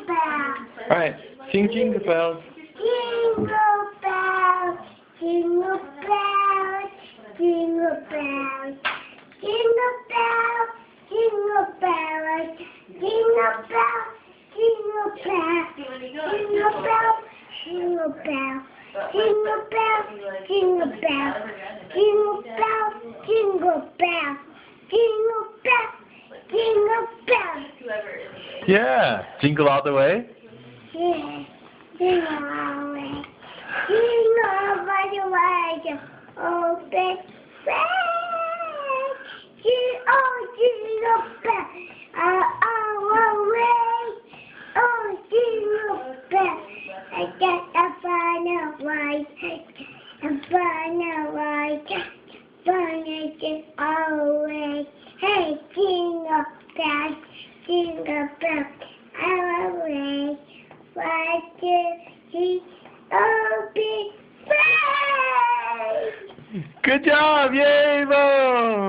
bells. All right, sing jingle bells. Jingle bells, jingle bells, jingle bells. Jingle bells, jingle bells, jingle bells, jingle bells. Jingle bells, jingle bells. Jingle bells, jingle bells. Jingle bells, jingle bells. Jingle bells, jingle bells. Yeah, jingle all the way. Yeah, jingle all the way. Jingle all the way. Oh, big jingle bell, all the way. Oh, jingle bell. I got a fun ride, a fun ride, fun is always. Hey, jingle bell, jingle bell, all the way. 1, 2, 3, oh, big. Good job, yay, Bo!